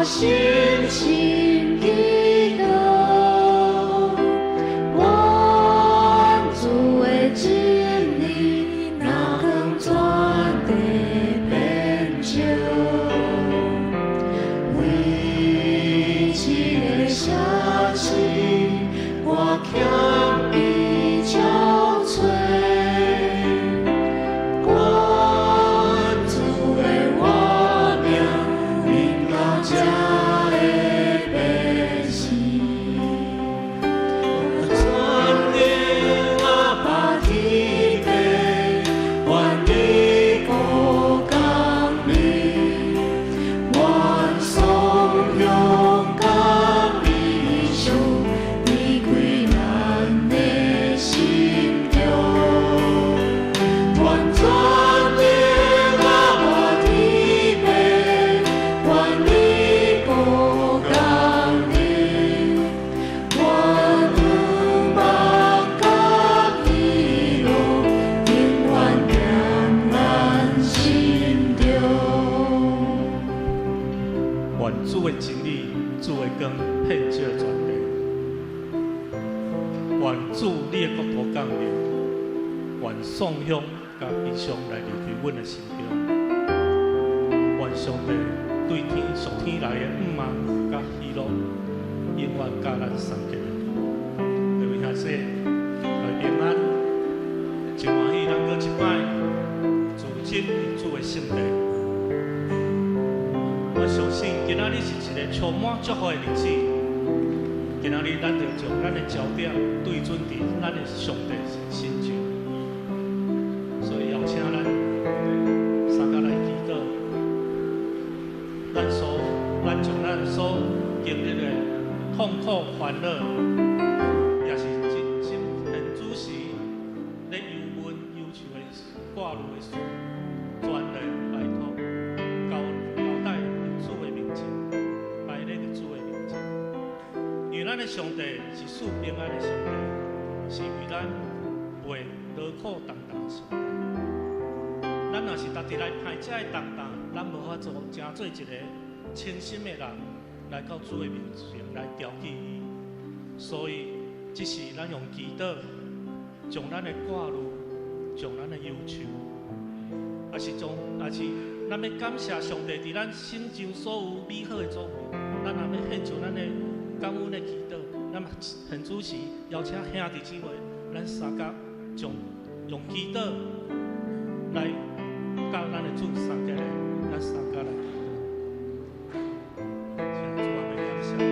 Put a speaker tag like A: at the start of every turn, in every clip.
A: 心情祈祷，愿主的真理那更全地变照，为一个写字，我欠伊憔悴。
B: 送香甲异象来离开阮的心中，愿上帝对天属天来的五万甲喜乐，永远甲咱相结。各位兄弟，来平安，真欢喜咱搁一摆自今入主的圣地。我相信今仔日是一个充满祝福的日子。今仔日咱就将咱的焦点对准伫咱的上帝身上。请咱三甲来祈祷，咱将咱所经历的痛苦、烦恼，也是真心很主时咧忧闷、忧愁的挂虑的事，全来拜托，交代主的面前，摆咧主的面前。因为咱的上帝是赐平安的上帝，是为咱为劳苦重担的上帝。咱若是家己来排这的重担，咱无法做真做一个清心的人，来到主的面前来调起伊。所以，即是咱用祈祷，将咱的挂虑、将咱的忧愁，也是咱要感谢上帝伫咱心中所有美好的作为。咱若要献上咱的感恩的祈祷，咱很主时邀请兄弟姊妹，咱三甲用祈祷来。甲咱的主三家来，咱三家来祈祷。主啊，要感谢你，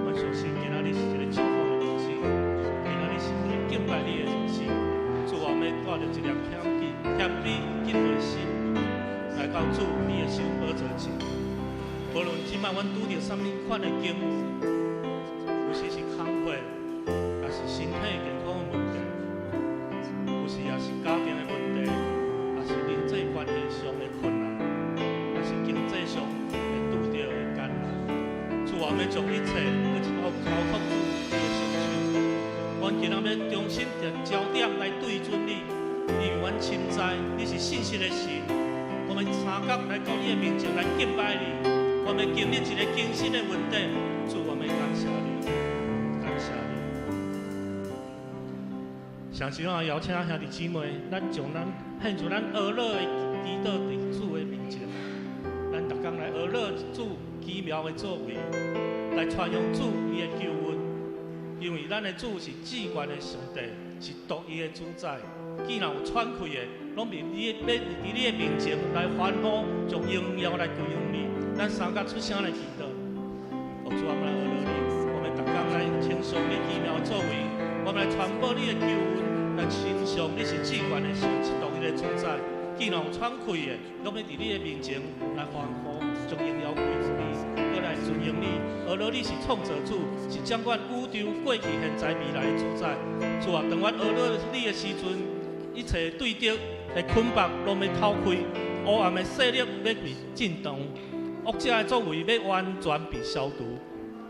B: 我相信今仔日是一个祝福的日子，今仔日是一个敬拜你的日子。主啊，要带着一粒谦卑敬畏心，来到主你的手宝座前。无论即摆阮拄着什么款的境遇，有时是空隙，也是身体健康的问题，有时也是家庭的问题。是人际关系上的困难，也是经济上会拄到的艰难。主啊，要将一切都交托主你的手中。阮今仔要重新将焦点来对准你，因为阮深知你是信实的神。我们三角来到你的面前来敬拜你，我们经历一个更新的稳定。主，我们感谢你，感谢你。相信我邀请兄弟姊妹，咱将咱献出咱俄勒的祈祷伫主的面前，咱逐工来俄勒主奇妙的作为，来传扬主伊的救恩。因为咱的主是至高的上帝，是独一的主宰。既然有喘气的，拢伫你的面前来欢呼，将荣耀来归于你。咱三甲出声来祈祷，主啊，我们来俄勒你，我们逐工来称颂你奇妙的作为，我们来传播你的救恩。来欣赏你是至高的神，是独一的主宰。既然有喘气的，拢要伫你的面前来欢呼，将荣耀归于你，搁来尊荣你。而若你是创造主，是掌管宇宙过去、现在、未来的主宰。主啊，当阮而若你的时阵，一切对敌的捆绑拢要透开，黑暗的势力要被震动，恶者的作为要完全被消除。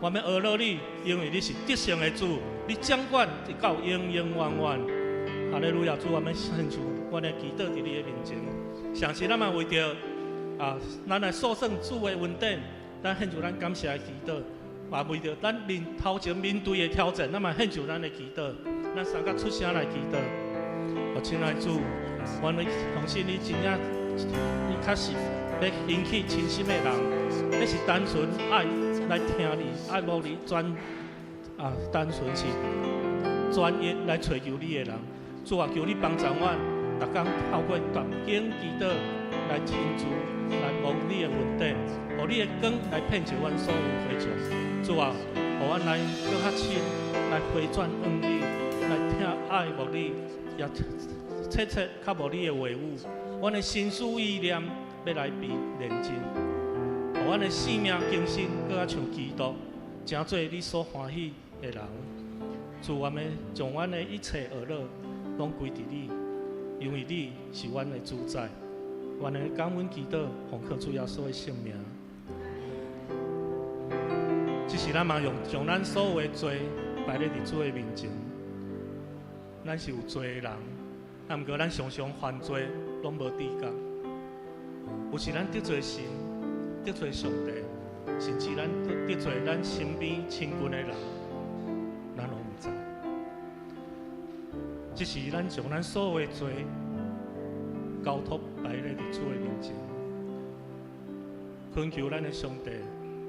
B: 我们而若你，因为你是得胜的主，你掌管直到永永远远。哈利路亚！主，我们献出我的祈祷伫你的面前。相信咱嘛为着咱来诉说主的恩典，咱献上咱感谢的祈祷，也为着咱头前面对的挑战，咱嘛献上咱的祈祷，咱三甲出声来祈祷。哦，亲爱的主，我们相信你真正，你确实要引起真心的人，你是单纯爱来听你，爱慕你单纯是专一来追求你的人。主啊，求你帮助我，逐工透过读经祈祷来亲自来望你的恩典，互你的光来遍照阮所有会众。主啊，互阮来搁较深来回转恩你，来听爱慕你，也切切较无你的话语。阮的心思意念要来被认真，互阮的生命精神搁较像基督，诚做你所欢喜的人。主，我们将阮的一切恶乐拢归伫你，因为你是阮的主宰。阮的感恩祈祷，奉靠主耶稣的圣名。只是咱嘛将咱所有的罪摆咧伫主的面前。咱是有罪的人，但毋过咱常常犯罪，拢无知觉。有时咱得罪神，得罪上帝，甚至咱得罪咱身边亲近的人，咱拢毋知。只是咱将咱所有的罪交托摆咧伫主的面前，恳求咱的上帝，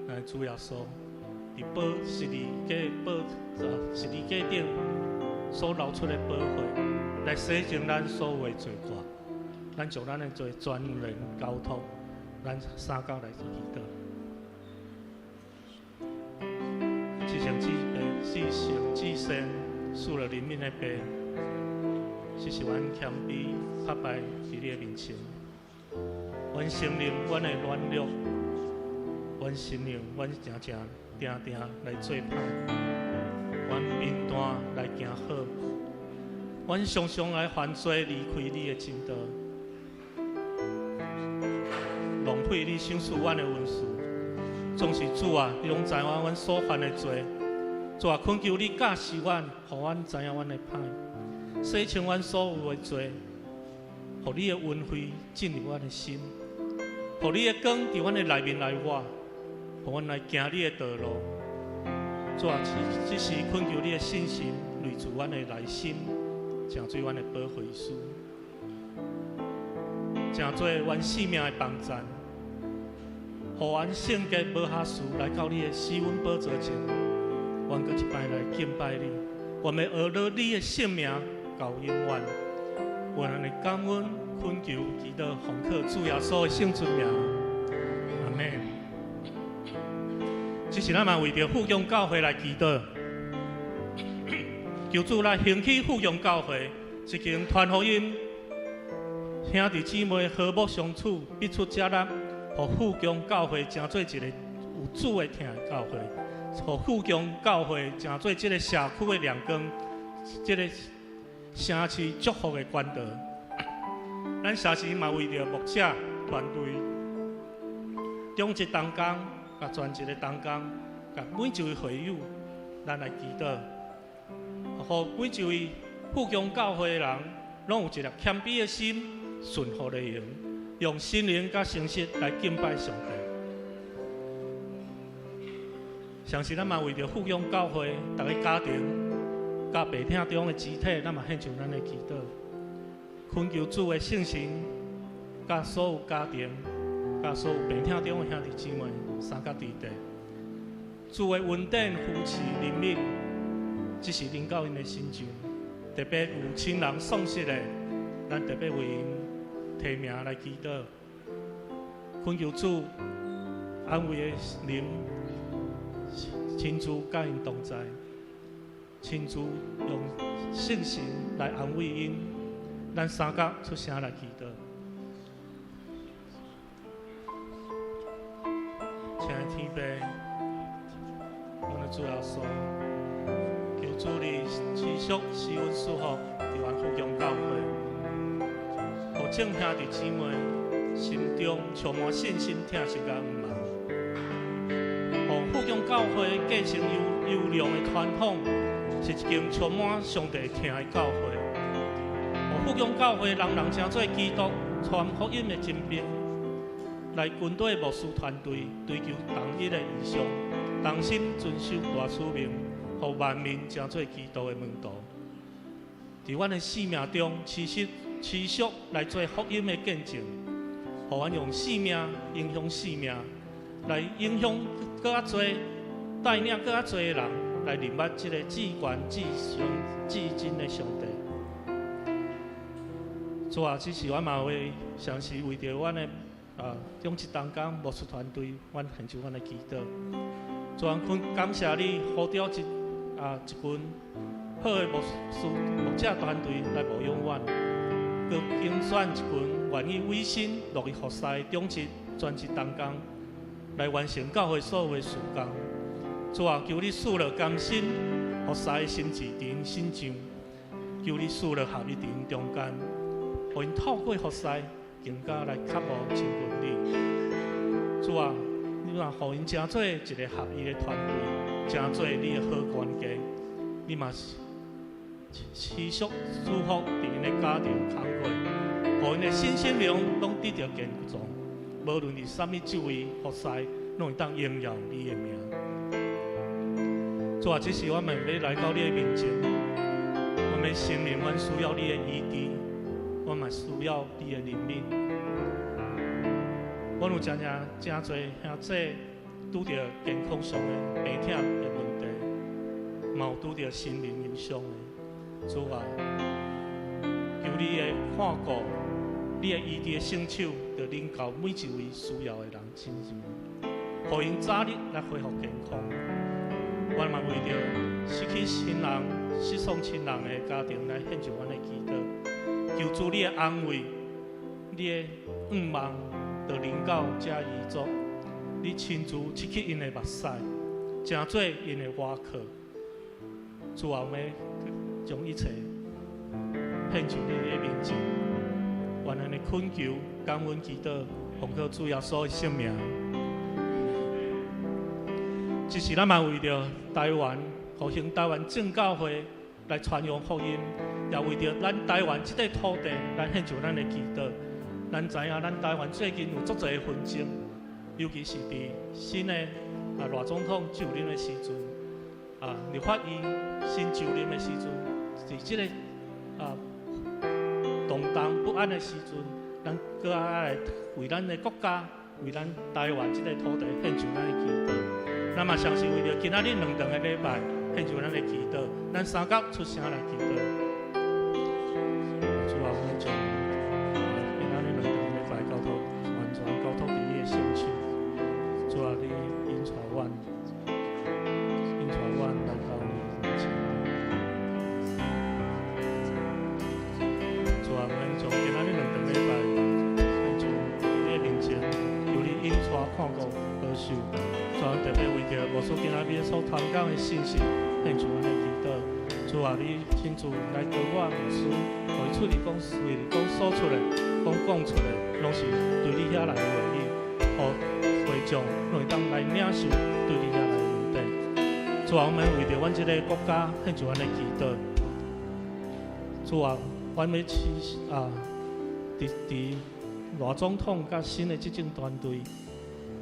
B: 咱的主耶稣，伫十字架顶所流出的宝血，来洗净咱所有的罪过。咱将咱的罪全然交托，咱三角来祈祷。至诚至白，至诚至善，赐了人民的白。这是阮谦卑拍败伫你的面前，阮承认阮的软弱，阮承认阮定来做歹，阮面单来行好，阮常常来犯罪离开你的正道，浪费你赏赐阮的恩赐。总是主啊，你拢知影阮所犯的罪，主啊，恳求你教示阮，互阮知影阮的歹。洗清阮所有的罪，互你的恩惠进入阮的心，互你的光伫阮的内面来活，互阮来行你的道路。主啊，只是恳求你的信心内住阮的内心，成做阮的保惠师，成做阮生命的帮站，互阮圣洁无瑕疵来到你的施恩宝座前，阮搁一摆来敬拜你，阮要学了你的性命。到永远，我们的感恩、恳求、祈祷、奉靠主耶稣的圣尊名，阿门。这是咱嘛为着富强教会来祈祷，求主来兴起富强教会，一间传福音、兄弟姊妹和睦相处、彼此接纳，互富强教会成做一个有主的听的教会，互富强教会成做这个社区的亮光，这个城市祝福的管道，咱社区嘛为着牧者团队，中一同工，甲全一个同工，甲每一位会友，咱来祈祷，互每一位富强教会的人，拢有一粒谦卑的心，顺服的灵，用心灵甲诚实来敬拜上帝。相信咱嘛为着富强教会，逐个家庭。甲白厅中的肢体，咱嘛献上咱的祈祷，恳求主的圣神，甲所有家庭，甲所有白厅中的兄弟姊妹，三甲地地，主的恩典扶持怜悯，这是临到因的心上。特别有亲人丧失的，咱特别为因提名来祈祷，恳求主安慰的灵，亲自甲因同在。亲自用信心来安慰因，咱三角出声来祈祷。亲爱的天父，我们主耶稣，求主你持续施恩赐福伫阮富强教会，互众兄弟姊妹心中充满信心、疼惜甲恩望，互富强教会继承优良的传统。是一间充满上帝听的教会，互富强教会人人成做基督传福音的精兵，来军队牧师团队追求同一的理想，同心遵守大使命，互万民成做基督的门徒。在阮的生命中，持续来做福音的见证，互阮用生命影响生命，来影响更较多，带领更较多的人来认捌这个至悬、至上、至真的上帝。主啊，这是阮嘛为，常时为着阮的中职同工牧师团队，阮献上阮的祈祷。主啊，感谢你呼召一群好的牧者团队来牧养阮，佮竞选一群愿意委身乐意服侍中职专职同工，来完成教会所有的事工。主啊，求你赐了甘心服侍的心志伫心上，求你赐了合一伫中间。互因透过服侍，更加来较无亲近你。主啊，你嘛互因成做一个合一的团队，成做你的好管家。你嘛是持续祝福伫因的家庭工作，互因的身心灵拢得到健壮。无论是啥物职位服侍，拢会当荣耀你的名。主啊，这是我们要来到你的面前，我们承认阮需要你的医治。我嘛需要你的怜悯。我有真多兄弟拄着健康上的病痛的问题，嘛有拄着心灵忧伤的。主啊，求你的看顾，你的医治的圣手，就临到每一位需要的人身上，互因早日来恢复健康。我嘛为着失去亲人、失丧亲人的家庭来献上阮的祈祷。求主你的安慰，你的愿望，就临到这遗族，你亲自拭去因的目屎，成做因的瓦壳。主啊，我们将一切献上你的面前，愿咱的恳求、感恩、祈祷，奉靠主耶稣的圣名。这是咱嘛为着台湾，复兴台湾正教会来传扬福音。也为着咱台湾这块土地来献上咱的祈祷。咱知影，咱台湾最近有足侪纷争，尤其是伫新的赖总统就任的时阵，立法院新就任的时阵，伫这个动荡不安的时阵，咱搁来为咱的国家、为咱台湾这块土地献上咱的祈祷。咱嘛常是为着今仔日2场的礼拜献上咱的祈祷，咱三角出声来祈祷。主啊，我们将今仔日2场礼拜交托完全交托伫你的身手。主啊，你引带阮来到你面前。主啊，我们将今仔日2场礼拜献上你的面前，由你引带看顾保守。主啊，特别为着无所今仔日所传讲的信息，献上阮的祈祷。主啊，你亲自来教我牧师，互伊出嚟讲，为讲说出来，讲出来，拢是对你遐来的话语，互会众拢会当来领受对你遐来的问题。主啊，我们为着阮这个国家献上阮的祈祷。主啊，阮要伫赖总统甲新的执政团队，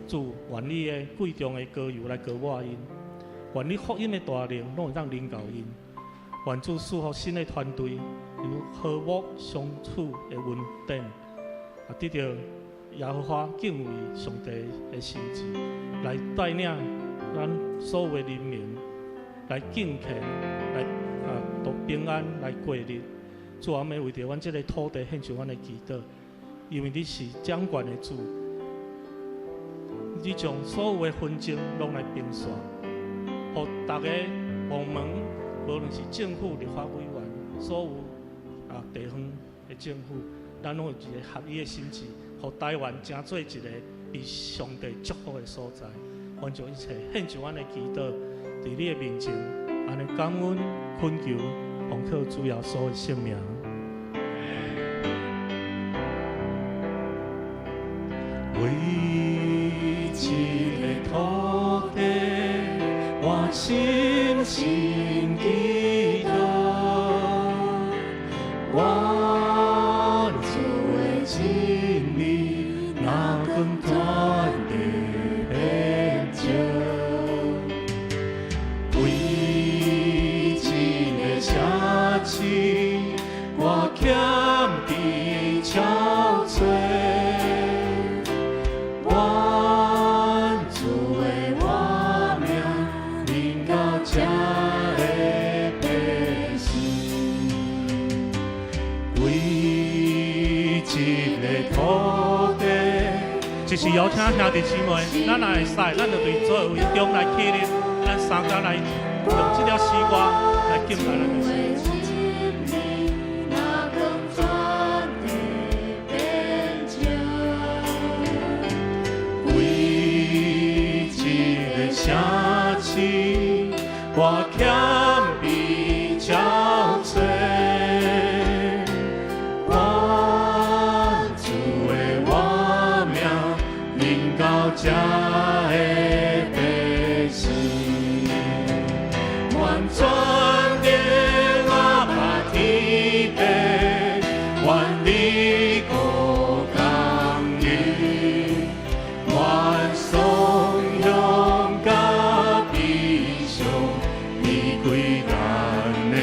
B: 主愿你的贵重的膏油来膏抹因，愿你福音的大能拢会当临到因。愿主赐福新的团队，有和睦相处的稳定，得到耶和华敬畏上帝的心志，来带领咱所有的人民来敬虔，来度平安来过日。主啊，我们为着阮这个土地献上阮的祈祷，因为你是掌权的主，你将所有的纷争拢来平散，互大家部门，无论是政府、立法委员，所有地方的政府，咱拢有一个合一的心志，互台湾成做一个被上帝祝福的所在。愿将一切献上阮的祈祷，伫你的面前，安尼感恩恳求，奉靠主耶稣的圣名。
A: 为一个土地，我深深祈祷，我主的真理，哪肯
B: 是邀请兄弟姊妹，咱若会使，咱就对座位中来起立，咱三家来用这条诗歌来敬拜咱的神。
A: 为这个城市，我欠你交税。我主的我命，领到这的百姓，愿全力我把天地，愿你顾工人，愿颂扬甲悲伤，离开咱的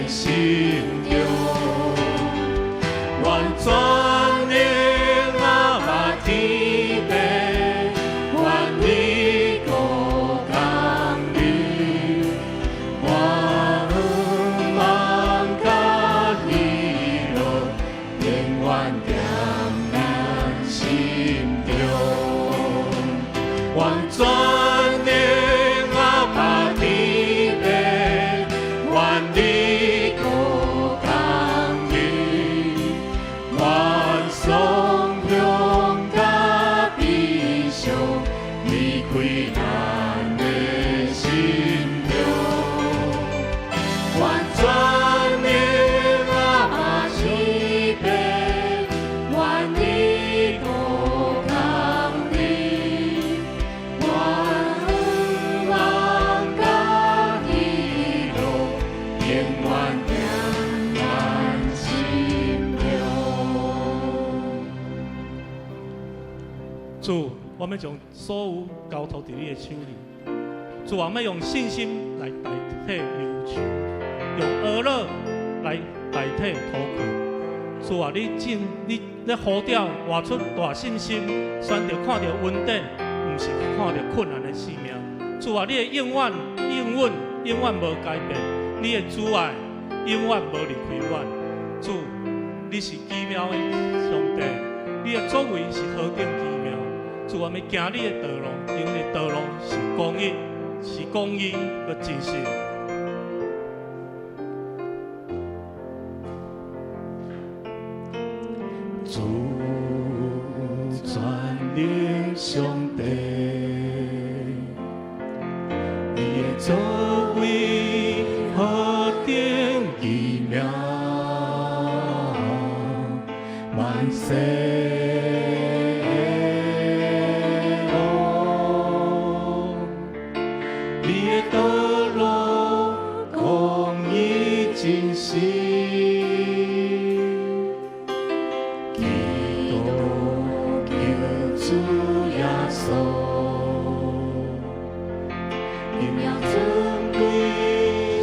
A: 心中，愿全力我把天地，愿你顾工人，愿望甲喜乐，永远踮咱心中。愿全力我把天地，愿你顾工人，愿颂扬甲悲伤，离开咱的心中。愿全力我把西北，愿你顾工人，愿望甲喜乐，永远踮咱心中。
B: 主，我们将所有交托伫你的手里。主，我们用信心来代替忧愁，用娱乐来代替土气。主啊，你呼召活出大信心，选择看到稳定，不是看到困难的生命。主啊，你的永远应允永远无改变，你的主爱永远无离开阮。主，你是奇妙的上帝，你的作为是何等奇妙。主，我们行你的道路，因为道路是公义，是公义和真实。
A: 主全能上帝，你的作为何等奇妙，万世。你的道路公义真实，基督救主耶稣，荣耀尊贵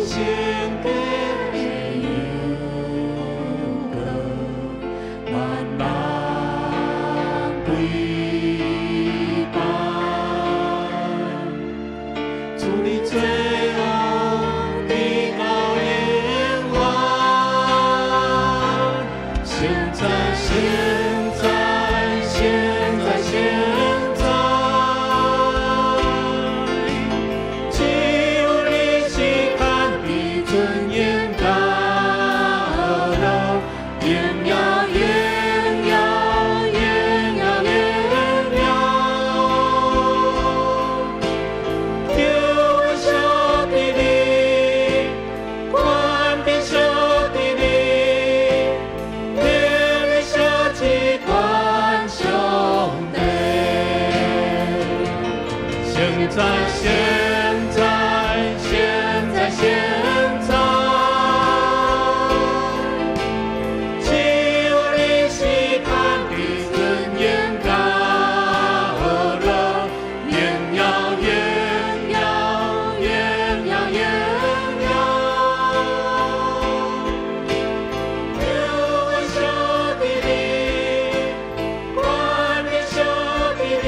A: 圣洁的忧歌，万人跪拜。主你最后的高永远，现在现在现在现在，只有你是看的尊严高了，荣耀荣耀荣耀荣耀。现在，现在，现在，现在，只有你是看的尊严高了，荣耀，荣耀，荣耀，荣耀。有我小弟弟，关的小弟弟。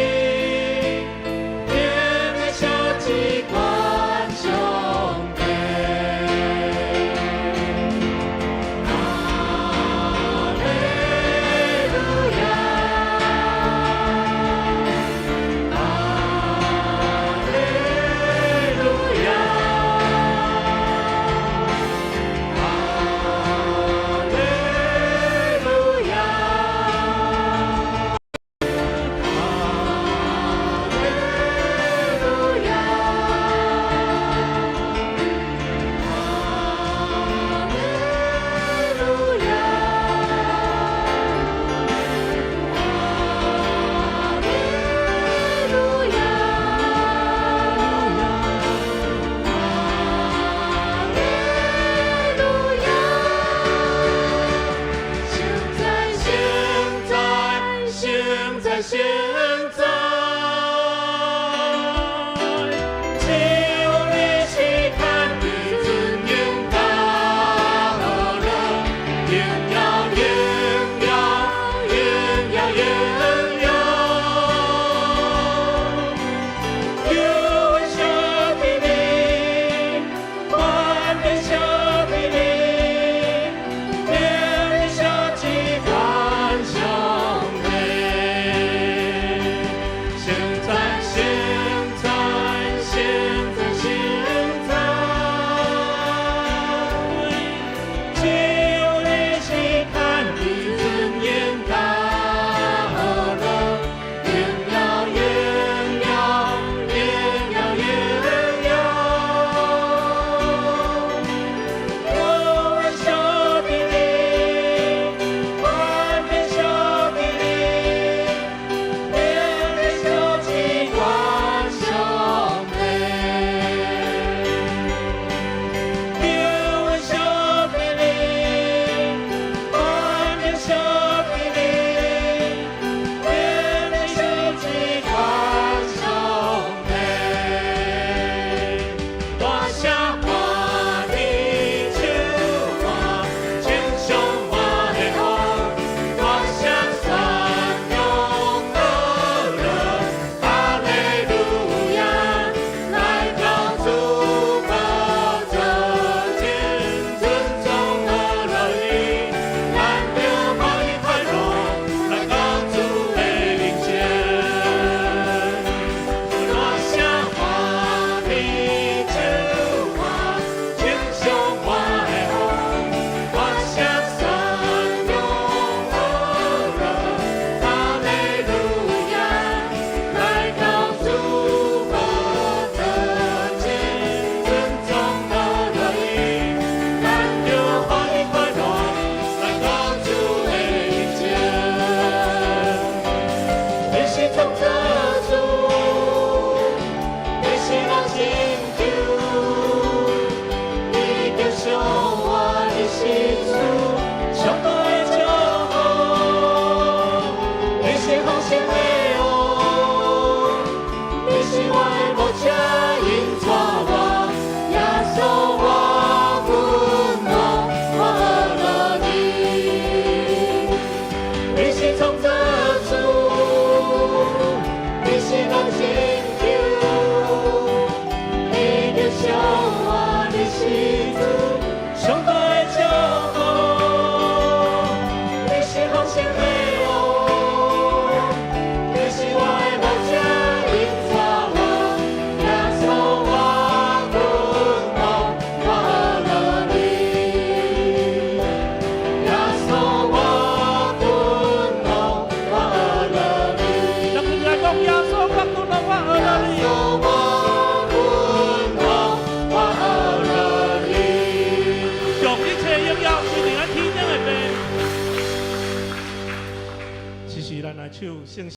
B: 主圣